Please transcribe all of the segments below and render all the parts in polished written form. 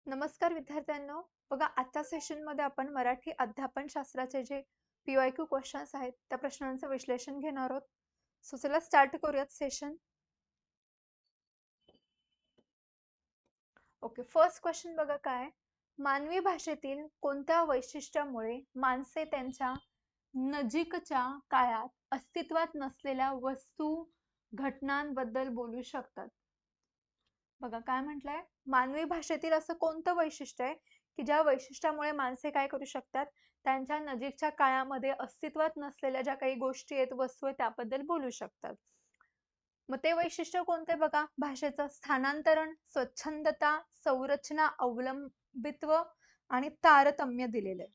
नमस्कार विद्यार्थ्यांनो. बघा, आजच्या सेशनमध्ये आपण मराठी अध्यापन शास्त्राचे जे PYQ क्वेश्चन्स आहेत त्या प्रश्नांचं विश्लेषण घेणार आहोत. सो चला स्टार्ट करूयात सेशन. ओके, फर्स्ट क्वेश्चन बघा काय. मानवी भाषेतील कोणत्या वैशिष्ट्यामुळे माणसे त्यांच्या नजीकच्या काळात अस्तित्वात नसलेल्या वस्तू घटनांबद्दल बोलू शकतात? बघा काय म्हटलंय, मानवी भाषेतील असं कोणतं वैशिष्ट्य आहे की ज्या वैशिष्ट्यामुळे माणसे काय करू शकतात, त्यांच्या नजीकच्या काळामध्ये अस्तित्वात नसलेल्या ज्या काही गोष्टी आहेत, वस्तू आहेत, त्याबद्दल बोलू शकतात. मग ते वैशिष्ट्य कोणते बघा, भाषेचं स्थानांतरण, स्वच्छंदता, संरचना, अवलंबित्व आणि तारतम्य दिलेलं आहे.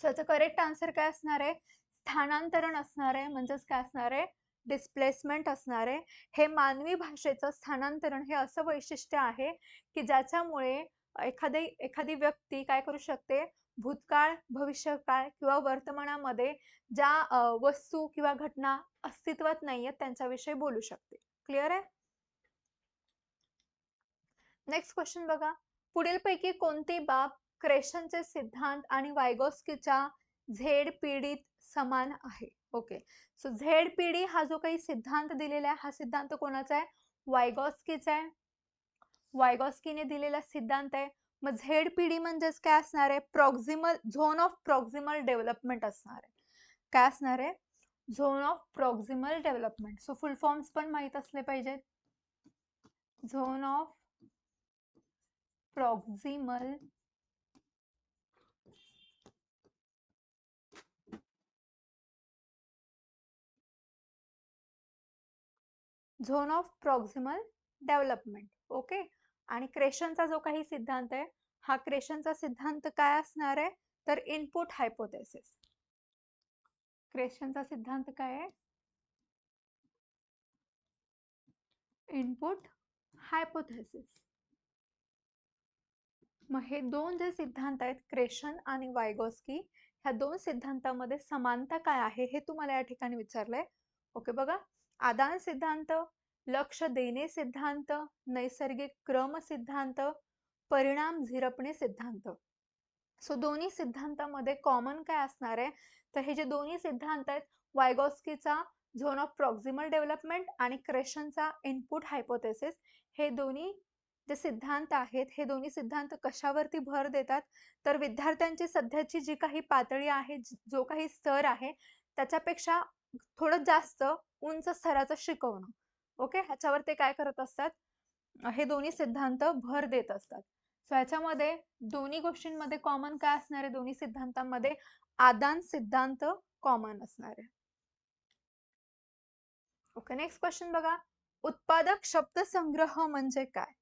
सो याचं करेक्ट आन्सर काय असणार आहे? स्थानांतरण असणार आहे, म्हणजेच काय असणार आहे? डिस्प्लेसमेंट असणार आहे. हे मानवी भाषेचं स्थानांतरण हे असं वैशिष्ट्य आहे की ज्याच्यामुळे एखादी व्यक्ती काय करू शकते, भूतकाळ, भविष्यकाळ किंवा वर्तमानामध्ये ज्या वस्तू किंवा घटना अस्तित्वात नाहीयेत त्यांच्याविषयी बोलू शकते. क्लिअर आहे? नेक्स्ट क्वेश्चन बघा, पुढीलपैकी कोणती बाब क्रेशनचे सिद्धांत आणि वायगॉस्कीच्या झेड पीडीत समान आहे? ओके, सो झेड पीडी हा जो काही सिद्धांत दिलेला आहे, हा सिद्धांत कोणाचा आहे? वायगॉस्कीचा आहे. वायगॉस्कीने दिलेला सिद्धांत आहे. मग झेड पीडी म्हणजेच काय असणार आहे? Proximal zone of proximal development असणार आहे. काय असणार आहे? Zone of proximal development. So full forms पण माहित असले पाहिजेत. Zone of proximal zone of proximal development. Okay, आणि क्रेशनचा जो काही सिद्धांत आहे, हा क्रेशनचा सिद्धांत काय असणार आहे? तर इनपुट हायपोथेसिस. क्रेशनचा सिद्धांत काय आहे? Input hypothesis. मग हे दोन जे सिद्धांत आहेत, क्रेशन आणि वायगॉस्की, ह्या दोन सिद्धांतामध्ये समानता काय आहे हे तुम्हाला या ठिकाणी विचारलंय. ओके, बघा, आदान सिद्धांत, लक्ष देणे सिद्धांत, नैसर्गिक क्रम सिद्धांत, परिणाम झिरपणे सिद्धांत. सो दोन्ही सिद्धांतामध्ये कॉमन काय असणार आहे? तर हे जे दोन्ही सिद्धांत आहेत, वायगॉस्कीचा झोन ऑफ प्रॉक्सिमल डेव्हलपमेंट आणि क्रेशनचा इनपुट हायपोथेसिस, हे दोन्ही जे सिद्धांत आहेत, हे दोन्ही सिद्धांत कशावरती भर देतात? तर विद्यार्थ्यांची सध्याची जी काही पातळी आहे, जो काही स्तर आहे, त्याच्यापेक्षा थोडं जास्त उंच स्तराचं शिकवणं. ओके, ह्याच्यावर ते काय करत असतात? हे दोन्ही सिद्धांत भर देत असतात. सो ह्याच्यामध्ये दोन्ही गोष्टींमध्ये कॉमन काय असणार आहे? दोन्ही सिद्धांतांमध्ये आदान सिद्धांत कॉमन असणार आहे. ओके, नेक्स्ट क्वेश्चन बघा, उत्पादक शब्दसंग्रह म्हणजे काय?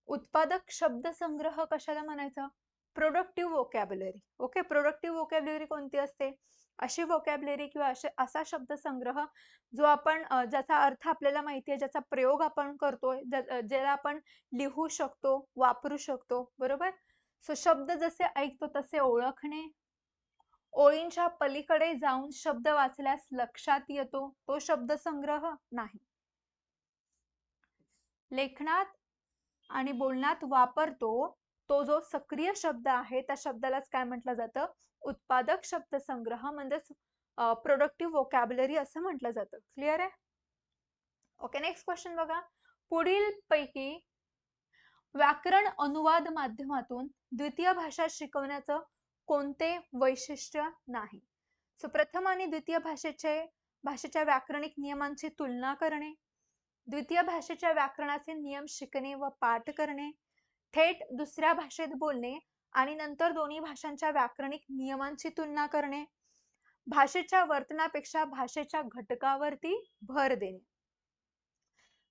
उत्पादक शब्दसंग्रह कशाला म्हणायचं? Productive vocabulary. Okay, productive vocabulary कोणती असते? अशी वोकॅब्युलरी किंवा असा शब्दसंग्रह जो आपण ज्याचा अर्थ आपल्याला माहिती आहे, ज्याचा प्रयोग आपण करतोय, ज्याला आपण लिहू शकतो, वापरू शकतो. बरोबर? सो शब्द जसे ऐकतो तसे ओळखणे, ओळींच्या पलीकडे जाऊन शब्द वाचल्यास लक्षात येतो, तो शब्दसंग्रह नाही. लेखनात आणि बोलण्यात वापरतो तो जो सक्रिय शब्द आहे, त्या शब्दालाच काय म्हटलं जातं? उत्पादक शब्दसंग्रह, म्हणजेच प्रोडक्टिव्ह वोकॅब्युलरी असं म्हटलं जातं. क्लिअर आहे? ओके, नेक्स्ट क्वेश्चन बघा, पुढील पैकी व्याकरण अनुवाद माध्यमातून द्वितीय भाषा शिकवण्याचं कोणते वैशिष्ट्य नाही? सो प्रथम आणि द्वितीय भाषेच्या व्याकरणिक नियमांची तुलना करणे, द्वितीय भाषेच्या व्याकरणाचे नियम शिकणे व पाठ करणे, थेट दुसऱ्या भाषेत बोलणे आणि नंतर दोन्ही भाषांच्या व्याकरणिक नियमांची तुलना करणे, भाषेच्या वर्तनापेक्षा भाषेच्या घटकावरती भर देणे.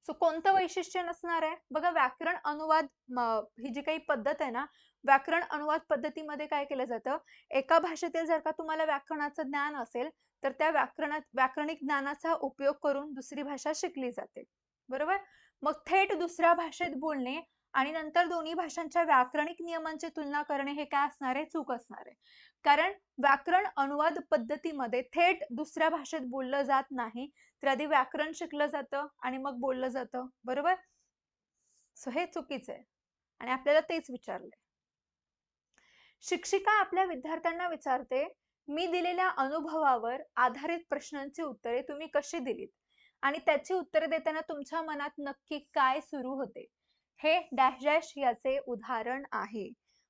सो कोणतं वैशिष्ट्य नसणार आहे? बघा, व्याकरण अनुवाद ही जी काही पद्धत आहे ना, व्याकरण अनुवाद पद्धतीमध्ये काय केलं जातं? एका भाषेतील जर का तुम्हाला व्याकरणाचं ज्ञान असेल, तर त्या व्याकरणिक ज्ञानाचा उपयोग करून दुसरी भाषा शिकली जाते. बरोबर? मग थेट दुसऱ्या भाषेत बोलणे आणि नंतर दोन्ही भाषांच्या व्याकरणिक नियमांची तुलना करणे हे काय असणार आहे? चूक असणार आहे. कारण व्याकरण अनुवाद पद्धतीमध्ये थेट दुसऱ्या भाषेत बोललं जात नाही, तर आधी व्याकरण शिकलं जातं आणि मग बोललं जातं. बरोबर? सो हे चुकीचं आहे आणि आपल्याला तेच विचारलंय. शिक्षिका आपल्या विद्यार्थ्यांना विचारते, मी दिलेल्या अनुभवावर आधारित प्रश्नांची उत्तरे तुम्ही कशी दिलीत आणि त्याची उत्तरे देताना तुमच्या मनात नक्की काय सुरू होते. हे डॅश डॅश याचे उदाहरण आहे.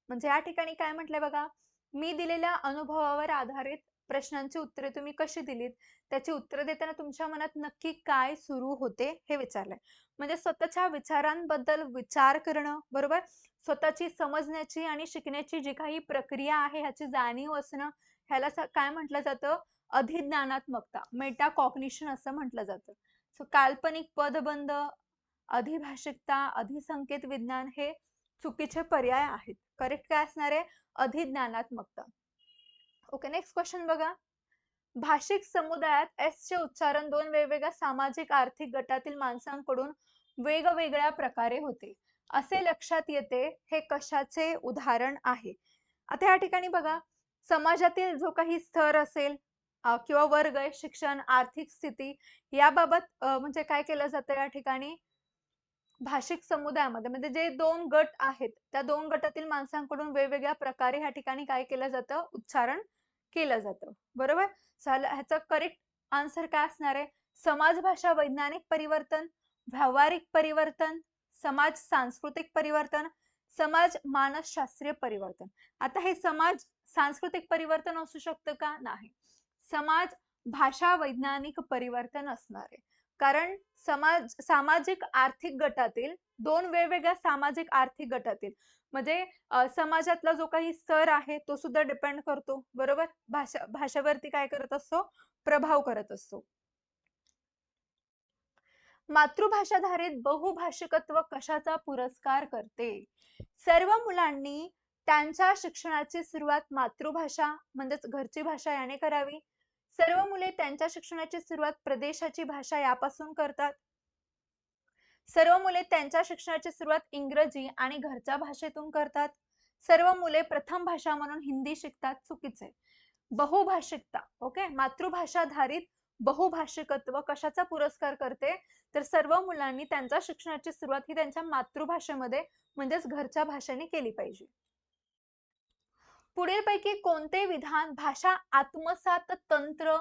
म्हणजे या ठिकाणी काय म्हटलंय बघा, मी दिलेल्या अनुभवावर आधारित प्रश्नांची उत्तरे तुम्ही कशी दिलीत, त्याची उत्तरे देताना तुमच्या मनात नक्की काय सुरू होते हे विचारलंय. म्हणजे स्वतःच्या विचारांबद्दल विचार करणं, बरोबर, स्वतःची समजण्याची आणि शिकण्याची जी काही प्रक्रिया आहे ह्याची जाणीव असणं, ह्याला काय म्हटलं जातं, अधिज्ञानात्मकता, मेटा कॉग्निशन असं म्हटलं जातं. सो काल्पनिक पदबंध, अधिभाषिकता, अधिसंकेत विज्ञान हे चुकीचे पर्याय आहेत. करेक्ट काय असणार आहे, अधिज्ञानात्मकता. ओके, नेक्स्ट क्वेश्चन बघा. भाषिक समुदायात एस चे उच्चारण दोन वेगवेगळ्या सामाजिक आर्थिक गटातील माणसांकडून वेगवेगळ्या प्रकारे होते असे लक्षात येते, हे कशाचे उदाहरण आहे. आता या ठिकाणी बघा, समाजातील जो काही स्तर असेल किंवा वर्ग, शिक्षण, आर्थिक स्थिती याबाबत म्हणजे काय केलं जातं या ठिकाणी, भाषिक समुदायामध्ये म्हणजे जे दोन गट आहेत त्या दोन गटातील माणसांकडून वेगवेगळ्या प्रकारे ह्या ठिकाणी काय केलं जातं, उच्चारण केलं जातं. बरोबर. ह्याचं करेक्ट आन्सर काय असणार आहे, समाज भाषा वैज्ञानिक परिवर्तन, व्यावहारिक परिवर्तन, समाज सांस्कृतिक परिवर्तन, समाज मानसशास्त्रीय परिवर्तन. आता हे समाज सांस्कृतिक परिवर्तन असू शकतं का, नाही. समाज भाषा वैज्ञानिक परिवर्तन असणार आहे. कारण सामाजिक आर्थिक गटातील दोन वेगवेगळ्या सामाजिक आर्थिक गटातील म्हणजे समाजातला जो काही स्तर आहे तो सुद्धा डिपेंड करतो, बरोबर, भाषेवरती काय करत असतो, प्रभाव करत असतो. मातृभाषाधारित बहुभाषिकत्व कशाचा पुरस्कार करते. सर्व मुलांनी त्यांच्या शिक्षणाची सुरुवात मातृभाषा म्हणजेच घरची भाषा याने करावी. सर्व मुले त्यांच्या शिक्षणाची सुरुवात प्रदेशाची भाषा यापासून करतात. सर्व मुले त्यांच्या शिक्षणाची सुरुवात इंग्रजी आणि घरच्या भाषेतून करतात. सर्व मुले प्रथम भाषा म्हणून हिंदी शिकतात, चुकीचे. बहुभाषिकता, ओके, मातृभाषाधारित बहुभाषिकत्व कशाचा पुरस्कार करते, तर सर्व मुलांनी त्यांच्या शिक्षणाची सुरुवात ही त्यांच्या मातृभाषेमध्ये म्हणजेच घरच्या भाषेने केली पाहिजे. पुढीलपैकी कोणते विधान भाषा आत्मसात तंत्र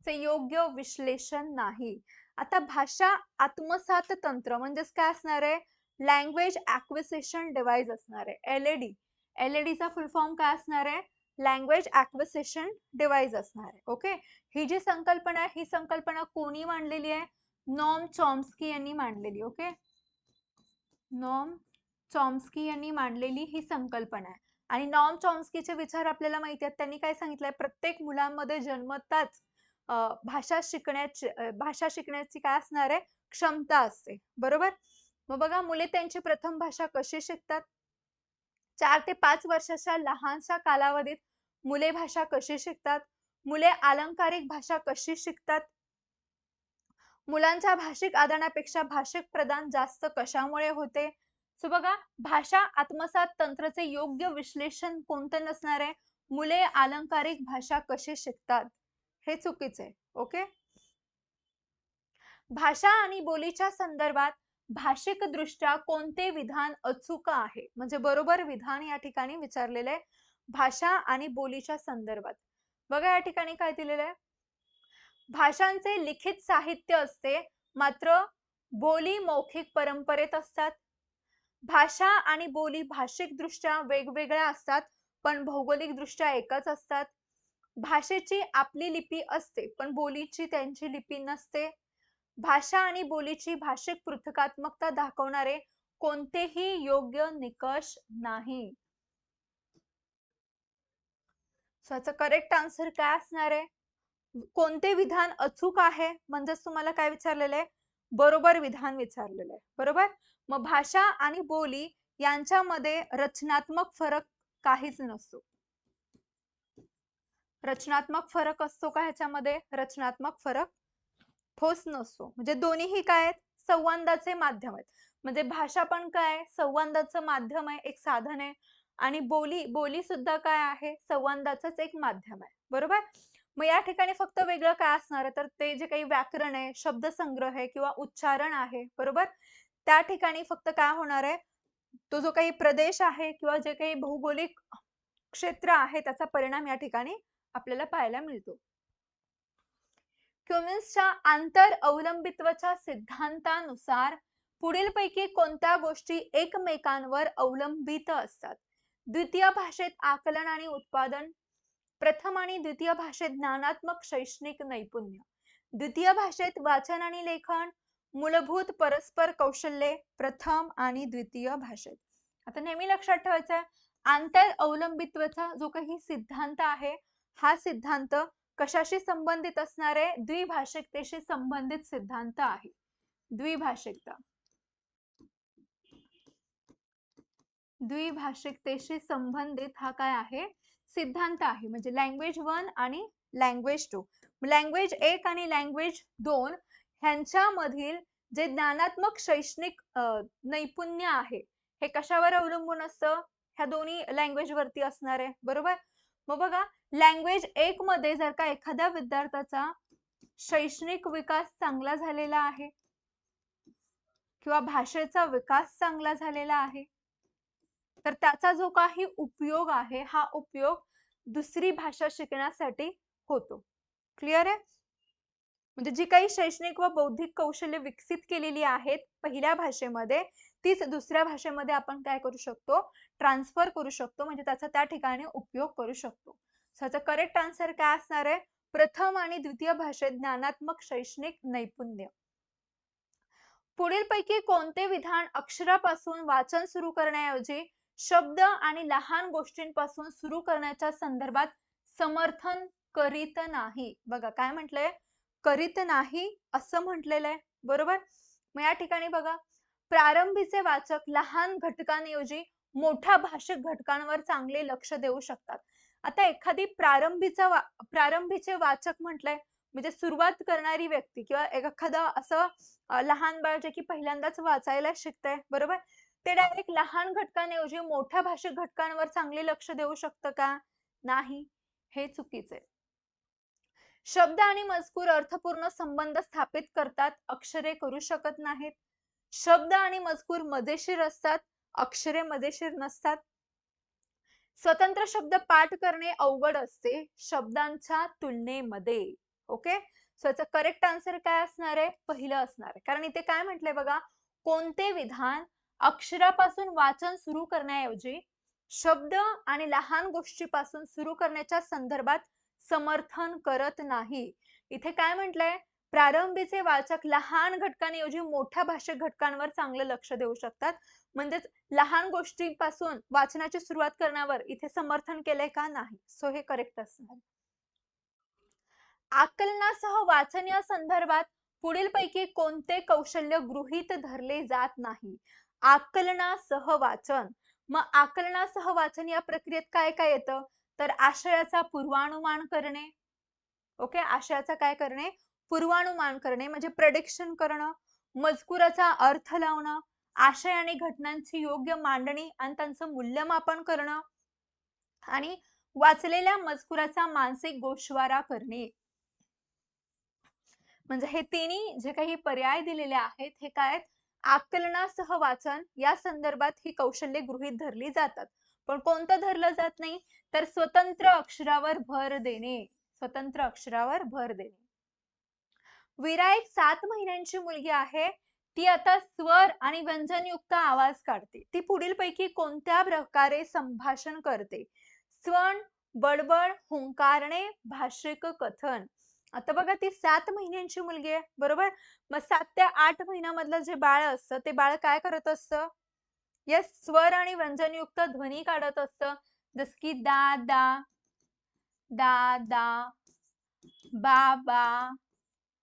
चे योग्य विश्लेषण नाही. आता भाषा आत्मसात तंत्र म्हणजेच काय असणार आहे, लँग्वेज ऍक्विसिशन डिव्हाइस असणार आहे, एलएडी. एलएडी चा फुल फॉर्म काय असणार आहे, लँग्वेज ऍक्विसिशन डिव्हाइस असणार आहे. ओके, ही जी संकल्पना आहे ही संकल्पना कोणी मांडलेली आहे, नॉम चॉम्स्की यांनी मांडलेली. ओके, नॉम चॉम्स्की यांनी मांडलेली ही संकल्पना आहे. आणि नॉम चॉम्स्कीचे विचार आपल्याला माहिती आहेत. त्यांनी काय सांगितलंय, प्रत्येक मुलांमध्ये जन्मताच भाषा शिकण्याची काय असणार आहे, क्षमता असते, बरोबर. मग बघा, मुले त्यांची प्रथम भाषा कशी शिकतात, 4 ते 5 वर्षाच्या लहानशा कालावधीत मुले भाषा कशी शिकतात, मुले अलंकारिक भाषा कशी शिकतात, मुलांच्या भाषिक आदानापेक्षा भाषिक प्रदान जास्त कशामुळे होते. सो बघा, भाषा आत्मसात तंत्रचे योग्य विश्लेषण कोणतं नसणार आहे, मुले अलंकारिक भाषा कशी शिकतात, हे चुकीचे आहे. ओके, भाषा आणि बोलीच्या संदर्भात भाषिक दृष्ट्या कोणते विधान अचूक आहे, म्हणजे बरोबर विधान या ठिकाणी विचारलेले आहे भाषा आणि बोलीच्या संदर्भात. बघा या ठिकाणी काय दिलेलं आहे, भाषांचे लिखित साहित्य असते मात्र बोली मौखिक परंपरेत असतात. भाषा आणि बोली भाषिक दृष्ट्या वेगवेगळ्या असतात पण भौगोलिक दृष्ट्या एकच असतात. भाषेची आपली लिपी असते पण बोलीची त्यांची लिपी नसते. भाषा आणि बोलीची भाषिक पृथकात्मकता दाखवणारे कोणतेही योग्य निकष नाही. याचं करेक्ट आन्सर काय असणार आहे, कोणते विधान अचूक आहे, म्हणजेच तुम्हाला काय विचारलेलं आहे, बरोबर विधान विचारलेलं आहे, बरोबर. मग भाषा आणि बोली यांच्यामध्ये रचनात्मक फरक काहीच नसतो. रचनात्मक फरक असतो का ह्याच्यामध्ये, रचनात्मक फरक ठोस नसतो. म्हणजे दोन्हीही काय आहेत, संवादाचे माध्यम आहेत. म्हणजे भाषा पण काय, संवादाचं माध्यम आहे, एक साधन आहे. आणि बोली सुद्धा काय आहे, संवादाचंच एक माध्यम आहे, बरोबर. मग या ठिकाणी फक्त वेगळं काय असणार आहे, तर ते जे काही व्याकरण आहे, शब्दसंग्रह आहे किंवा उच्चारण आहे, बरोबर, त्या ठिकाणी फक्त काय होणार आहे, तो जो काही प्रदेश आहे किंवा जे काही भौगोलिक क्षेत्र आहे त्याचा परिणाम या ठिकाणी आपल्याला पाहायला मिळतो. क्युमिन्सच्या आंतर अवलंबित्वाच्या सिद्धांतानुसार पुढीलपैकी कोणत्या गोष्टी एकमेकांवर अवलंबित असतात? द्वितीय भाषेत आकलन आणि उत्पादन, प्रथम आणि द्वितीय भाषेत ज्ञानात्मक शैक्षणिक नैपुण्य, द्वितीय भाषेत वाचन आणि लेखन, मूलभूत परस्पर कौशल्ये, प्रथम आणि द्वितीय भाषेत. आता नेहमी लक्षात ठेवायचं आहे, आंतर अवलंबित्वाचा जो काही सिद्धांत आहे हा सिद्धांत कशाशी संबंधित असणारे? द्विभाषिकतेशी संबंधित सिद्धांत आहे. द्विभाषिकता, द्विभाषिकतेशी संबंधित हा काय आहे? सिद्धांत आहे. म्हणजे लँग्वेज 1 आणि लँग्वेज 2, लँग्वेज 1 आणि लँग्वेज 2 ह्यांच्यामधील जे ज्ञानात्मक शैक्षणिक नैपुण्य आहे हे कशावर अवलंबून असतं? ह्या दोन्ही लँग्वेज वरती असणार आहे, बरोबर? मग बघा, लँग्वेज 1 मध्ये जर का एखाद्या विद्यार्थ्याचा शैक्षणिक विकास चांगला झालेला आहे किंवा भाषेचा विकास चांगला झालेला आहे तर त्याचा जो काही उपयोग आहे हा उपयोग दुसरी भाषा शिकण्यासाठी होतो. क्लिअर आहे? म्हणजे जी काही शैक्षणिक व बौद्धिक कौशल्य विकसित केलेली आहेत पहिल्या भाषेमध्ये तीच दुसऱ्या भाषेमध्ये आपण काय करू शकतो? ट्रान्सफर करू शकतो, म्हणजे त्याचा त्या ठिकाणी उपयोग करू शकतो. त्याचा करेक्ट आन्सर काय असणार आहे? प्रथम आणि द्वितीय भाषेत ज्ञानात्मक शैक्षणिक नैपुण्य. पुढीलपैकी कोणते विधान अक्षरापासून वाचन सुरू करण्याऐवजी शब्द आणि लहान गोष्टींपासून सुरू करण्याच्या संदर्भात समर्थन करीत नाही? बघा काय म्हटलंय? करीत नाही असं म्हटलेलं आहे, बरोबर? मग या ठिकाणी बघा, प्रारंभीचे वाचक लहान घटकांऐवजी मोठ्या भाषिक घटकांवर चांगले लक्ष देऊ शकतात. आता एखादी प्रारंभीचे वाचक म्हटलंय म्हणजे सुरुवात करणारी व्यक्ती किंवा एखादा असं लहान बाळ जे की पहिल्यांदाच वाचायला शिकतंय, बरोबर? ते डायरेक्ट लहान घटकांऐवजी मोठ्या भाषिक घटकांवर चांगले लक्ष देऊ शकतं का? नाही, हे चुकीचं आहे. शब्द आणि मजकूर अर्थपूर्ण संबंध स्थापित करतात, अक्षरे करू शकत नाहीत. शब्द आणि मजकूर मजेशीर असतात, अक्षरे मजेशीर नसतात. स्वतंत्र शब्द पाठ करणे अवघड असते शब्दांच्या तुलनेमध्ये. ओके, सो याचा करेक्ट आन्सर काय असणार आहे? पहिलं असणार आहे. कारण इथे काय म्हटलंय बघा, कोणते विधान अक्षरापासून वाचन सुरू करण्याऐवजी शब्द आणि लहान गोष्टीपासून सुरू करण्याच्या संदर्भात समर्थन करत नाही. इथे काय म्हटलंय? प्रारंभीचे वाचक लहान घटकांऐवजी मोठ्या भाषिक घटकांवर चांगलं लक्ष देऊ शकतात. म्हणजेच लहान गोष्टींपासून वाचनाची सुरुवात करण्यावर इथे समर्थन केलंय का? नाही. सो हे करेक्ट असणार. आकलनासह वाचन या संदर्भात पुढीलपैकी कोणते कौशल्य गृहीत धरले जात नाही? आकलनासह वाचन. मग आकलनासह वाचन या प्रक्रियेत काय काय येतं? तर आशयाचा पूर्वानुमान करणे. ओके, आशयाचा काय करणे? पूर्वानुमान करणे म्हणजे प्रेडिक्शन करणं, मजकुराचा अर्थ लावणं, आशय आणि घटनांची योग्य मांडणी आणि त्यांचं मूल्यमापन करणं आणि वाचलेल्या मजकुराचा मानसिक गोषवारा करणे. म्हणजे हे तिन्ही जे काही पर्याय दिलेले आहेत हे काय? आकलनासह वाचन या संदर्भात ही कौशल्ये गृहीत धरली जातात. पण कोणतं धरलं जात नाही? तर स्वतंत्र अक्षरावर भर देणे. स्वतंत्र अक्षरावर भर देणे. वीरा एक 7 महिन्यांची मुलगी आहे. ती आता स्वर आणि व्यंजनयुक्त आवाज काढते. ती पुढीलपैकी कोणत्या प्रकारे संभाषण करते? स्वन, बडबड, हुंकारणे, भाषिक कथन. आता बघा, ती 7 महिन्यांची मुलगी आहे, बरोबर? मग 7 ते 8 महिन्यामधलं जे बाळ असतं ते बाळ काय करत असतं? यस, स्वर आणि व्यंजनयुक्त ध्वनी काढत असतं. जस की दा दा, दा दा, बाबा,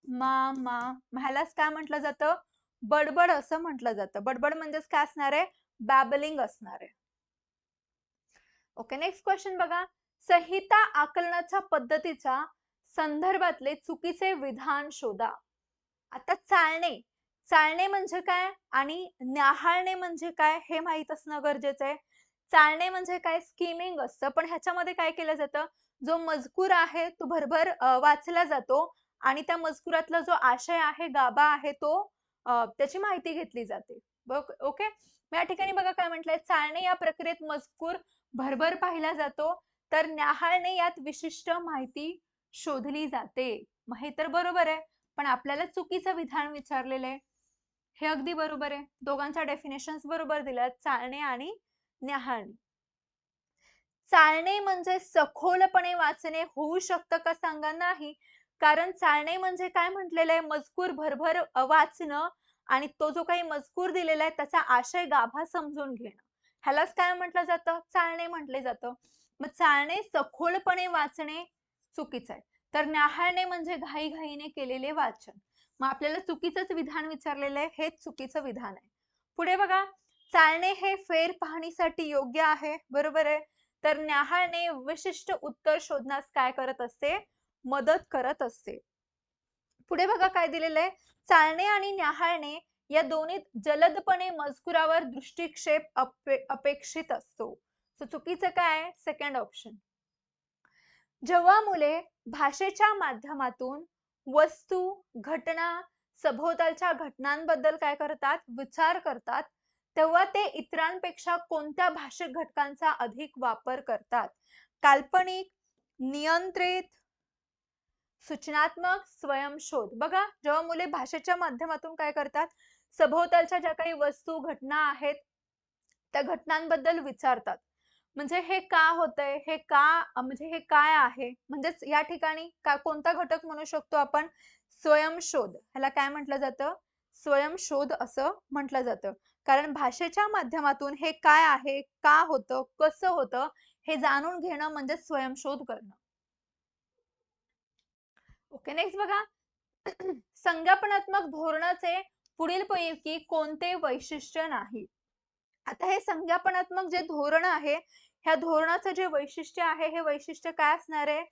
मामा. ह्यालाच काय म्हटलं जातं? बडबड असं म्हटलं जातं. बडबड म्हणजेच काय असणार आहे? बॅबलिंग असणार आहे. ओके, नेक्स्ट क्वेश्चन बघा. संहिता आकलनाच्या पद्धतीच्या संदर्भातले चुकीचे विधान शोधा. आता चालणे, चालणे म्हणजे काय आणि न्याहाळणे म्हणजे काय हे माहित असणं गरजेचं आहे. चालणे म्हणजे काय? स्कीमिंग असतं, पण ह्याच्यामध्ये काय केलं जातं? जो मजकूर आहे तो भरभर वाचला जातो आणि त्या मजकुरातला जो आशय आहे, गाभा आहे, तो त्याची माहिती घेतली जाते. ओके, या ठिकाणी बघा काय म्हटलंय? चालणे या प्रक्रियेत मजकूर भरभर पाहिला जातो, तर न्याहाळणे यात विशिष्ट माहिती शोधली जाते. मग हे तर बरोबर आहे, पण आपल्याला चुकीचं विधान विचारलेलं आहे. हे अगदी बरोबर आहे. दोघांच्या डेफिनेशन्स बरोबर दिल्यात, चाळणे आणि न्याहाळणे. चाळणे म्हणजे सखोलपणे वाचणे होऊ शकतं का सांगा? नाही. कारण चाळणे म्हणजे काय म्हटलेलं आहे? मजकूर भरभर वाचणं आणि तो जो काही मजकूर दिलेला आहे त्याचा आशय गाभा समजून घेणं. ह्यालाच काय म्हटलं जातं? चाळणे म्हटले जातं. मग चाळणे सखोलपणे वाचणे चुकीचं आहे. तर न्याहाळणे म्हणजे घाईघाईने केलेले वाचन. मग आपल्याला चुकीचंच विधान विचारलेलं आहे, हेच चुकीचं विधान आहे. पुढे बघा, चाळणे हे फेर पाहणीसाठी योग्य आहे, बरोबर आहे. तर न्याहाळणे विशिष्ट उत्तर शोधण्यास काय करत असते? मदत करत असते. पुढे बघा काय दिलेलं आहे, चाळणे आणि न्याहाळणे या दोन्हीत जलदपणे मजकुरावर दृष्टिक्षेप अपेक्षित असतो. सो चुकीचं काय आहे? Second option. जेव्हा मुले भाषेच्या माध्यमातून वस्तू, घटना, सभोवतालच्या घटनांबद्दल काय करतात? विचार करतात, तेव्हा ते इतरांपेक्षा कोणत्या भाषिक घटकांचा अधिक वापर करतात? काल्पनिक, नियंत्रित, सूचनात्मक, स्वयंशोध. बघा, जेव्हा मुले भाषेच्या माध्यमातून काय करतात? सभोवतालच्या ज्या काही वस्तू, घटना आहेत त्या घटनांबद्दल विचारतात. म्हणजे हे का होतंय? हे का म्हणजे हे काय आहे? म्हणजेच या ठिकाणी कोणता घटक म्हणू शकतो आपण? स्वयंशोध. ह्याला काय म्हटलं जातं? स्वयंशोध असं म्हटलं जातं. कारण भाषेच्या माध्यमातून हे काय आहे? का होतं? कसं होतं? हे जाणून घेणं म्हणजे स्वयंशोध करणं. ओके, नेक्स्ट बघा. संज्ञापनात्मक धोरणाचे पुढीलपैकी कोणते वैशिष्ट्य नाही? आता हे संज्ञापनात्मक जे धोरण आहे, ह्या धोरणाचं जे वैशिष्ट्य आहे, हे वैशिष्ट्य काय असणार आहे?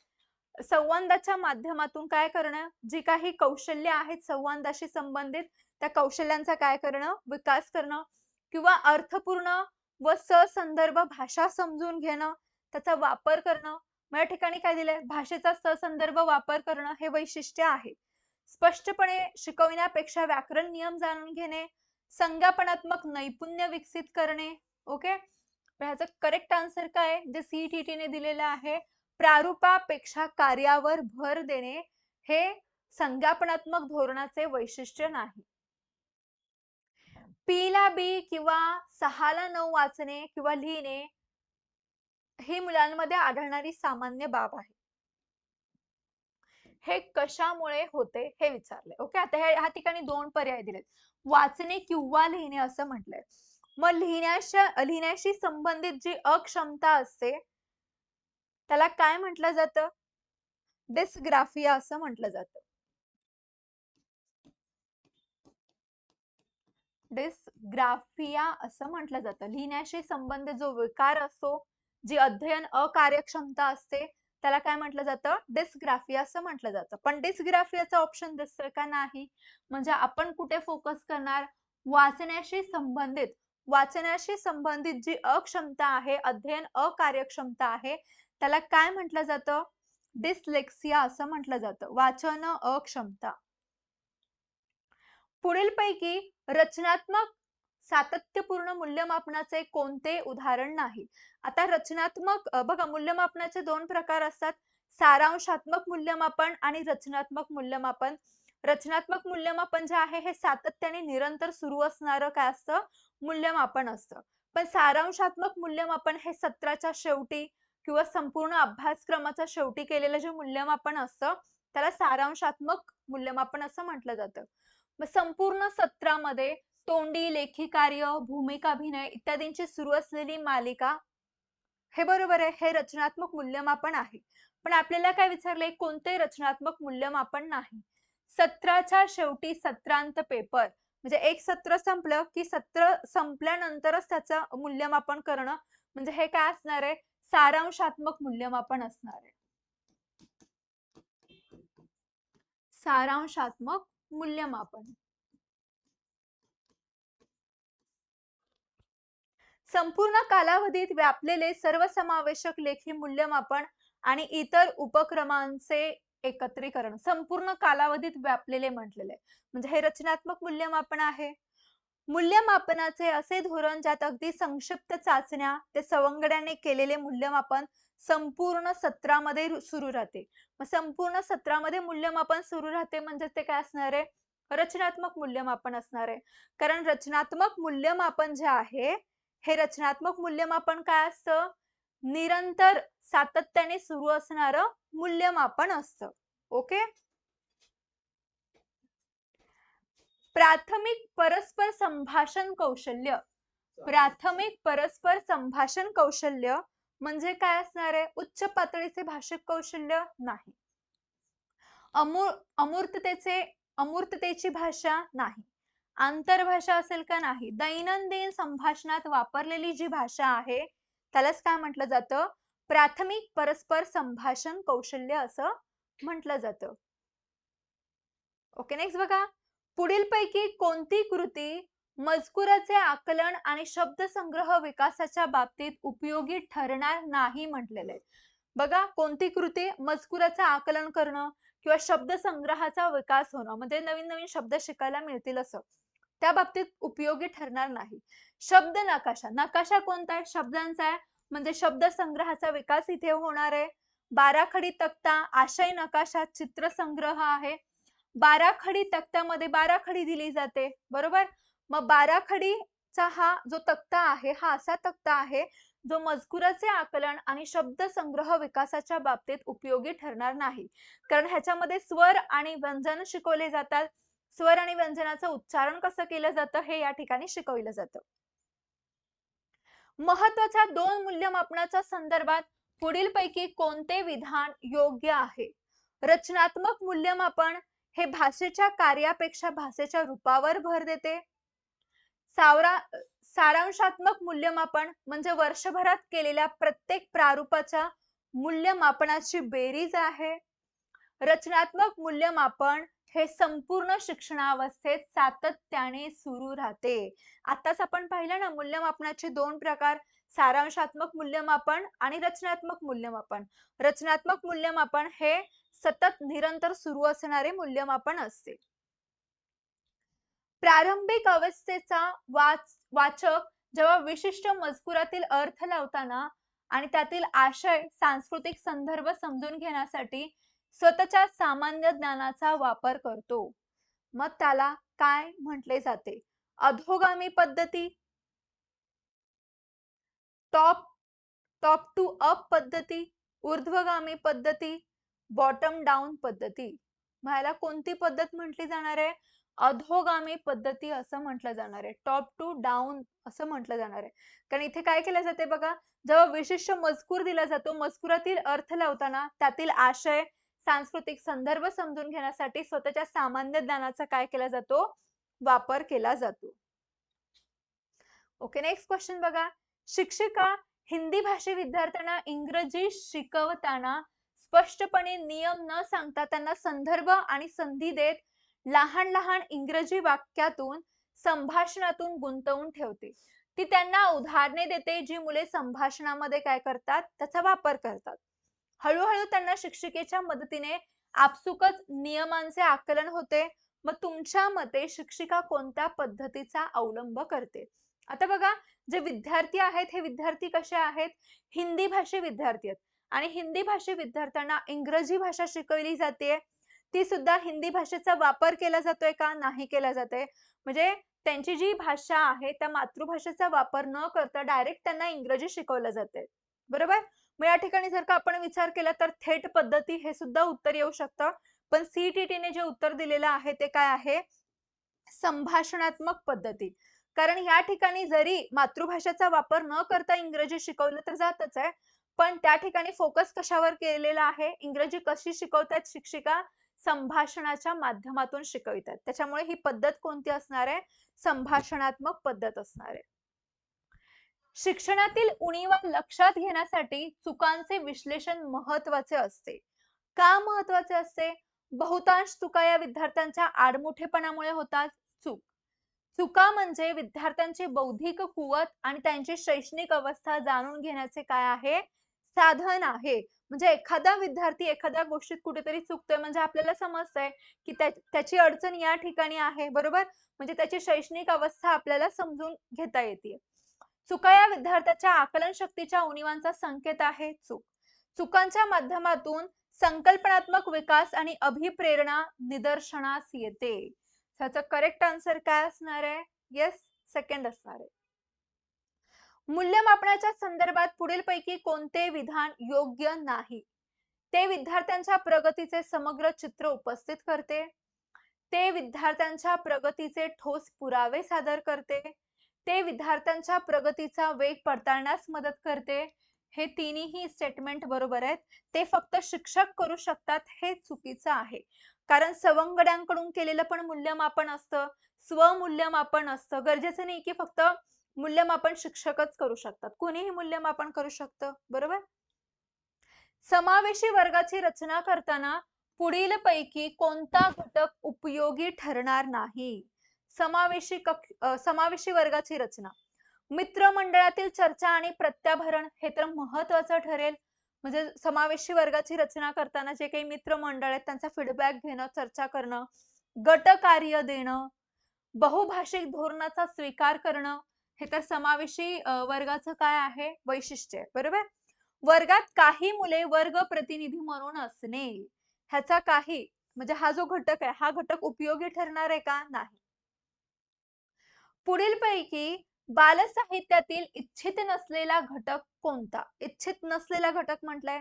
संवादाच्या माध्यमातून काय करणं? जी काही कौशल्य आहेत संवादाशी संबंधित, त्या कौशल्यांचा काय करणं? विकास करणं किंवा अर्थपूर्ण व ससंदर्भ भाषा समजून घेणं, त्याचा वापर करणं. मग या ठिकाणी काय दिलंय? भाषेचा ससंदर्भ वापर करणं हे वैशिष्ट्य आहे. स्पष्टपणे शिकविण्यापेक्षा व्याकरण नियम जाणून घेणे, संज्ञापनात्मक नैपुण्य विकसित करणे. ओके, ह्याचं करेक्ट आन्सर काय आहे? जे सीईटीटी ने दिलेलं आहे, प्रारूपापेक्षा कार्यावर भर देणे हे संज्ञापनात्मक धोरणाचे वैशिष्ट्य नाही. पी ला बी किंवा 6 ला 9 वाचणे किंवा लिहिणे ही मुलांमध्ये आढळणारी सामान्य बाब आहे. हे कशामुळे होते हे विचारले. ओके, आता ह्या ठिकाणी 2 पर्याय दिलेत, वाचणे किंवा लिहिणे असं म्हटलंय. मग लिहिण्याशी संबंधित जी अक्षमता असते त्याला काय म्हटलं जातं? डिस्ग्राफिया असं म्हटलं जातं. डिस्ग्राफिया असं म्हटलं जातं. लिहिण्याशी संबंधित जो विकार असतो, जी अध्ययन अकार्यक्षमता असते, त्याला काय म्हटलं जातं? डिस्ग्राफिया असं म्हटलं जातं. पण डिस्ग्राफियाचा ऑप्शन दिसतोय का? नाही. म्हणजे आपण कुठे फोकस करणार? वाचण्याशी संबंधित. वाचण्याशी संबंधित जी अक्षमता आहे, अध्ययन अकार्यक्षमता आहे, त्याला काय म्हटलं जातं? डिस्लेक्सिया असं म्हटलं जातं. वाचन अक्षमता. पुढीलपैकी रचनात्मक सातत्यपूर्ण मूल्यमापनाचे कोणते उदाहरण नाही? आता रचनात्मक बघा, मूल्यमापनाचे 2 प्रकार असतात, सारांशात्मक मूल्यमापन आणि रचनात्मक मूल्यमापन. रचनात्मक मूल्यमापन जे आहे हे सातत्याने निरंतर सुरू असणारं काय असतं? मूल्यमापन असतं. पण सारांशात्मक मूल्यमापन हे सत्राच्या शेवटी किंवा संपूर्ण अभ्यासक्रमाच्या शेवटी केलेलं जे मूल्यमापन असतं त्याला सारांशात्मक मूल्यमापन असं म्हटलं जातं. मग संपूर्ण सत्रामध्ये तोंडी, लेखी कार्य, भूमिकाभिनय इत्यादींची सुरू असलेली मालिका, हे बरोबर आहे, हे रचनात्मक मूल्यमापन आहे. पण आपल्याला काय विचारले? कोणते रचनात्मक मूल्यमापन नाही? सत्राच्या शेवटी सत्रांत पेपर, म्हणजे एक सत्र संपलं की सत्र संपल्यानंतरच त्याचं मूल्यमापन करणं, म्हणजे हे काय असणार आहे? सारांशात्मक मूल्यमापन असणार आहे. सारांशात्मक मूल्यमापन. संपूर्ण कालावधीत व्यापलेले सर्वसमावेशक लेखी मूल्यमापन आणि इतर उपक्रमांचे एकत्रीकरण. संपूर्ण कालावधीत व्यापलेले म्हटलेले, म्हणजे हे रचनात्मक मूल्यमापन आहे. मूल्यमापनाचे असे धोरण ज्यात अगदी संक्षिप्त चाचण्या ते सवंगड्याने केलेले मूल्यमापन संपूर्ण सत्रामध्ये सुरू राहते. मग संपूर्ण सत्रामध्ये मूल्यमापन सुरू राहते म्हणजे ते काय असणार आहे? रचनात्मक मूल्यमापन असणार आहे. कारण रचनात्मक मूल्यमापन जे आहे, हे रचनात्मक मूल्यमापन काय असतं? निरंतर सातत्याने सुरू असणारं मूल्यमापन असतं. ओके. प्राथमिक परस्पर संभाषण कौशल्य. प्राथमिक परस्पर संभाषण कौशल्य म्हणजे काय असणार आहे? उच्च पातळीचे भाषिक कौशल्य नाही. अमूर्ततेची भाषा नाही. आंतरभाषा असेल का? नाही. दैनंदिन संभाषणात वापरलेली जी भाषा आहे त्यालाच काय म्हटलं जातं? प्राथमिक परस्पर संभाषण कौशल्य असं म्हटलं जातं. ओके, नेक्स्ट बघा. पुढीलपैकी कोणती कृती मजकुराचे आकलन आणि शब्दसंग्रह विकासाच्या बाबतीत उपयोगी ठरणार नाही म्हटलेले? बघा, कोणती कृती मजकुराचं आकलन करणं किंवा शब्दसंग्रहाचा विकास होणं म्हणजे नवीन नवीन शब्द शिकायला मिळतील असं, त्या बाबतीत उपयोगी ठरणार नाही. शब्द नकाशा. नकाशा कोणता आहे? शब्दांचा आहे, म्हणजे शब्दसंग्रहाचा विकास इथे होणार आहे. बाराखडी तक्ता, आशय नकाशा, चित्रसंग्रह आहे. बाराखडी तक्त्यामध्ये बाराखडी दिली जाते, बरोबर. मग बाराखडीचा हा जो तक्ता आहे, हा असा तक्ता आहे जो मजकुराचे आकलन आणि शब्दसंग्रह विकासाच्या बाबतीत उपयोगी ठरणार नाही. कारण ह्याच्यामध्ये स्वर आणि व्यंजन शिकवले जातात. स्वर आणि व्यंजनाचं उच्चारण कसं केलं जातं हे या ठिकाणी शिकवलं जातं. महत्वाच्या 2 मूल्यमापनाच्या संदर्भात पुढीलपैकी कोणते विधान योग्य आहे? रचनात्मक मूल्यमापन हे भाषेच्या कार्यापेक्षा भाषेच्या रूपावर भर देते. सारांशात्मक मूल्यमापन म्हणजे वर्षभरात केलेल्या प्रत्येक प्रारूपाच्या मूल्यमापनाची बेरीज आहे. रचनात्मक मूल्यमापन हे संपूर्ण शिक्षणावस्थेत सातत्याने सुरू राहते. आताच आपण पाहिलं ना, मूल्यमापनाचे 2 प्रकार, सारांशात्मक मूल्यमापन आणि रचनात्मक मूल्यमापन. रचनात्मक मूल्यमापन हे सतत निरंतर सुरू असणारे मूल्यमापन असते. प्रारंभिक अवस्थेचा वाचक जेव्हा विशिष्ट मजकुरातील अर्थ लावताना आणि त्यातील आशय, सांस्कृतिक संदर्भ समजून घेण्यासाठी स्वतःच्या सामान्य ज्ञानाचा वापर करतो, मग त्याला काय म्हटले जाते? अधोगामी पद्धती, टॉप टू अप पद्धती, ऊर्ध्वगामी पद्धती, बॉटम डाऊन पद्धती. ह्याला कोणती पद्धत म्हटली जाणार आहे? अधोगामी पद्धती असं म्हटलं जाणार आहे. टॉप टू डाऊन असं म्हटलं जाणार आहे. कारण इथे काय केलं जाते बघा, जेव्हा विशिष्ट मजकूर दिला जातो, मजकुरातील अर्थ लावताना त्यातील आशय, सांस्कृतिक संदर्भ समजून घेण्यासाठी स्वतःच्या सामान्य ज्ञानाचा काय केला जातो? वापर केला जातो. ओके, नेक्स्ट क्वेश्चन बघा. शिक्षिका हिंदी भाषी विद्यार्थ्यांना इंग्रजी शिकवताना स्पष्टपणे नियम न सांगता त्यांना संदर्भ आणि संधी देत लहान लहान इंग्रजी वाक्यातून संभाषणातून गुंतवून ठेवते. ती त्यांना उदाहरणे देते जी मुले संभाषणामध्ये काय करतात? त्याचा वापर करतात. हळूहळू त्यांना शिक्षिकेच्या मदतीने आपसुकच नियमांचे आकलन होते. मग तुमच्या मते शिक्षिका कोणत्या पद्धतीचा अवलंब करते? आता बघा, जे विद्यार्थी आहेत हे विद्यार्थी कसे आहेत? हिंदी भाषी विद्यार्थी आहेत आणि हिंदी भाषी विद्यार्थ्यांना इंग्रजी भाषा शिकवली जाते. ती सुद्धा हिंदी भाषेचा वापर केला जातोय का? नाही केला जातोय. म्हणजे त्यांची जी भाषा आहे त्या मातृभाषेचा वापर न करता डायरेक्ट त्यांना इंग्रजी शिकवलं जाते, बरोबर. मग या ठिकाणी जर का आपण विचार केला तर थेट पद्धती हे सुद्धा उत्तर येऊ शकतं. पण CET ने जे उत्तर दिलेलं आहे ते काय आहे? संभाषणात्मक पद्धती. कारण या ठिकाणी जरी मातृभाषेचा वापर न करता इंग्रजी शिकवलं तर जातच आहे, पण त्या ठिकाणी फोकस कशावर केलेला आहे? इंग्रजी कशी शिकवतात शिक्षिका? संभाषणाच्या माध्यमातून शिकवितात. त्याच्यामुळे ही पद्धत कोणती असणार आहे? संभाषणात्मक पद्धत असणार आहे. शिक्षणातील उणीवा लक्षात घेण्यासाठी चुकांचे विश्लेषण महत्त्वाचे असते. का महत्त्वाचे असते? बहुतांश चुका या विद्यार्थ्यांच्या आडमुठेपणामुळे होतात. चुका म्हणजे विद्यार्थ्यांची बौद्धिक कुवत आणि त्यांची शैक्षणिक अवस्था जाणून घेण्याचे काय आहे? साधन आहे. म्हणजे एखादा विद्यार्थी एखाद्या गोष्टीत कुठेतरी चुकतोय म्हणजे आपल्याला समजतंय की त्याची अडचण या ठिकाणी आहे, बरोबर? म्हणजे त्याची शैक्षणिक अवस्था आपल्याला समजून घेता येते. चुका या विद्यार्थ्याच्या आकलन शक्तीच्या उणिवांचा संकेत आहे. चुकांच्या माध्यमातून संकल्पनात्मक विकास आणि अभिप्रेरणा निदर्शनास येते. त्याचा करेक्ट आन्सर काय असणार आहे? येस, सेकंड असणार आहे. मूल्यमापनाच्या संदर्भात पुढीलपैकी कोणते विधान योग्य नाही? ते विद्यार्थ्यांच्या प्रगतीचे समग्र चित्र उपस्थित करते. ते विद्यार्थ्यांच्या प्रगतीचे ठोस पुरावे सादर करते. ते विद्यार्थ्यांच्या प्रगतीचा वेग पडताळण्यास मदत करते. हे तिन्ही स्टेटमेंट बरोबर आहेत. ते फक्त शिक्षक करू शकतात हे चुकीचं आहे. कारण सवंगड्यांकडून केलेलं पण मूल्यमापन असतं, स्वमूल्यमापन असतं. गरजेचं नाही की फक्त मूल्यमापन शिक्षकच करू शकतात. कोणीही मूल्यमापन करू शकतं, बरोबर? समावेशी वर्गाची रचना करताना पुढीलपैकी कोणता घटक उपयोगी ठरणार नाही? समावेशी वर्गाची रचना. मित्रमंडळातील चर्चा आणि प्रत्याभरण हे तर महत्वाचं ठरेल. म्हणजे समावेशी वर्गाची रचना करताना जे काही मित्रमंडळ आहेत त्यांचा फीडबॅक घेणं, चर्चा करणं, गट कार्य देणं, बहुभाषिक धोरणाचा स्वीकार करणं हे तर समावेशी वर्गाचं काय आहे? वैशिष्ट्य आहे, बरोबर? वर्गात काही मुले वर्ग प्रतिनिधी म्हणून असणे, ह्याचा काही म्हणजे हा जो घटक आहे हा घटक उपयोगी ठरणार आहे का? नाही. पुढीलपैकी बालसाहित्यातील इच्छित नसलेला घटक कोणता? इच्छित नसलेला घटक म्हटलंय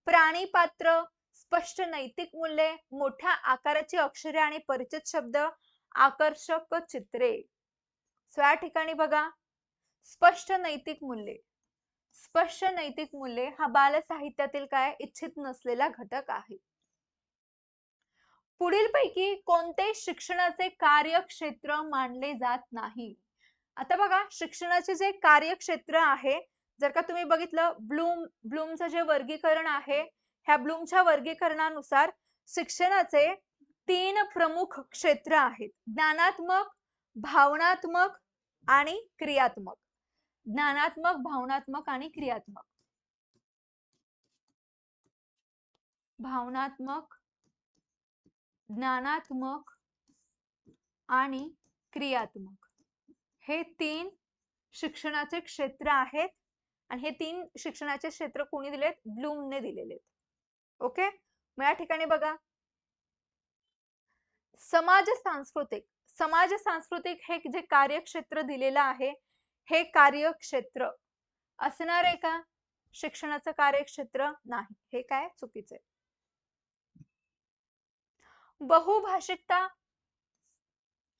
प्राणी पात्र, स्पष्ट नैतिक मूल्ये, मोठ्या आकाराची अक्षरे आणि परिचित शब्द, आकर्षक चित्रे. या ठिकाणी बघा, स्पष्ट नैतिक मूल्ये. स्पष्ट नैतिक मूल्ये हा बालसाहित्यातील काय इच्छित नसलेला घटक आहे. पुढीलपैकी कोणते शिक्षणाचे कार्यक्षेत्र मानले जात नाही? आता बघा, शिक्षणाचे जे कार्यक्षेत्र आहे, जर का तुम्ही बघितलं ब्लूमचं जे वर्गीकरण आहे, ह्या ब्लूमच्या वर्गीकरणानुसार शिक्षणाचे 3 प्रमुख क्षेत्र आहेत. ज्ञानात्मक, भावनात्मक आणि क्रियात्मक. ज्ञानात्मक, भावनात्मक आणि क्रियात्मक. भावनात्मक, ज्ञानात्मक आणि क्रियात्मक हे 3 शिक्षणाचे क्षेत्र आहेत आणि हे 3 शिक्षणाचे क्षेत्र कोणी दिलेत? ब्लूमने दिलेले आहेत. ओके, मग या ठिकाणी बघा, समाज सांस्कृतिक हे जे कार्यक्षेत्र दिलेलं आहे हे कार्यक्षेत्र असणार आहे का शिक्षणाचं कार्यक्षेत्र? नाही, हे काय चुकीचं आहे. बहुभाषिकता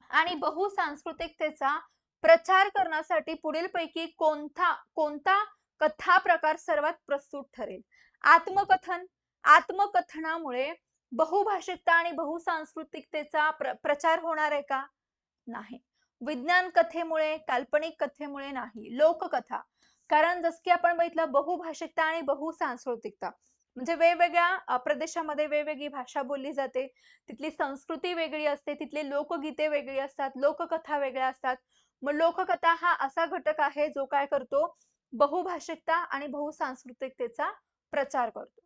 आणि बहुसांस्कृतिकतेचा प्रचार करण्यासाठी पुढीलपैकी कोणता कथा प्रकार सर्वात प्रस्तुत ठरेल? आत्मकथन. आत्मकथनामुळे बहुभाषिकता आणि बहुसांस्कृतिकतेचा प्रचार होणार आहे का? नाही. विज्ञान कथेमुळे, काल्पनिक कथेमुळे नाही. लोककथा. कारण जस की आपण बघितलं बहुभाषिकता आणि बहुसांस्कृतिकता म्हणजे वेगवेगळ्या प्रदेशामध्ये वेगवेगळी भाषा बोलली जाते, तिथली संस्कृती वेगळी असते, तिथले लोकगीते वेगळी असतात, लोककथा वेगळ्या असतात. मग लोककथा हा असा घटक आहे जो काय करतो? बहुभाषिकता आणि बहुसांस्कृतिकतेचा प्रचार करतो.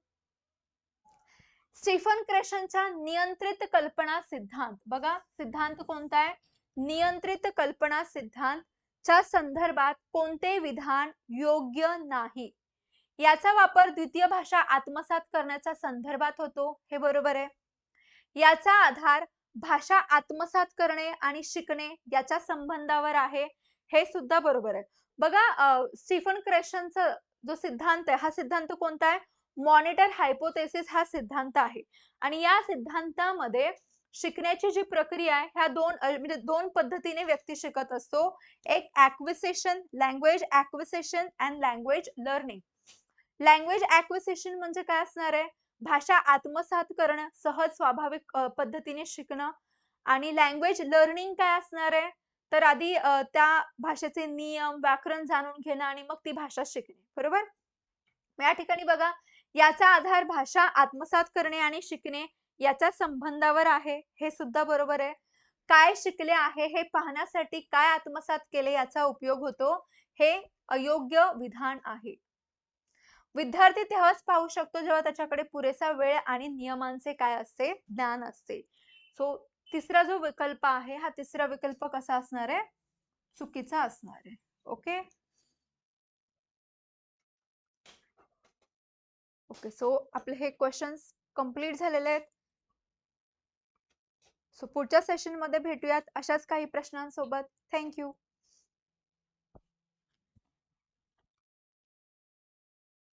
स्टीफन क्रेशनचा नियंत्रित कल्पना सिद्धांत. बघा, सिद्धांत कोणता आहे? नियंत्रित कल्पना सिद्धांत च्या संदर्भात कोणते विधान योग्य नाही? याचा वापर द्वितीय भाषा आत्मसात करण्याच्या संदर्भात होतो, हे बरोबर आहे. याचा आधार भाषा आत्मसात करणे आणि शिकणे याच्या संबंधावर आहे, हे सुद्धा बरोबर आहे. बघा, स्टीफन क्रेशनचा जो सिद्धांत आहे हा सिद्धांत कोणता आहे? मॉनिटर हायपोथेसिस हा सिद्धांत आहे आणि या सिद्धांतामध्ये शिकण्याची जी प्रक्रिया आहे ह्या म्हणजे दोन पद्धतीने व्यक्ती शिकत असतो. एक acquisition, language acquisition and language learning. Language acquisition म्हणजे काय असणार आहे? भाषा आत्मसात करणं, सहज स्वाभाविक पद्धतीने शिकणं. आणि लँग्वेज लर्निंग काय असणार आहे? तर आधी त्या भाषेचे नियम, व्याकरण जाणून घेणं आणि मग ती भाषा शिकणे, बरोबर? या ठिकाणी बघा, याचा आधार भाषा आत्मसात करणे आणि शिकणे याच्या संबंधावर आहे, हे सुद्धा बरोबर आहे. काय शिकले आहे हे पाहण्यासाठी काय आत्मसात केले याचा उपयोग होतो, हे अयोग्य विधान आहे. विद्यार्थी तेव्हाच पाहू शकतो जेव्हा त्याच्याकडे पुरेसा वेळ आणि नियमांचे काय असते, ज्ञान असते. सो तिसरा जो विकल्प आहे, हा तिसरा विकल्प कसा असणार आहे, चुकीचा असणार आहे. Okay okay. सो आपले हे क्वेश्चन्स कंप्लीट झालेले आहेत. सो पुढच्या सेशन मध्ये भेटूयात अशाच काही प्रश्नांसोबत. थँक्यू.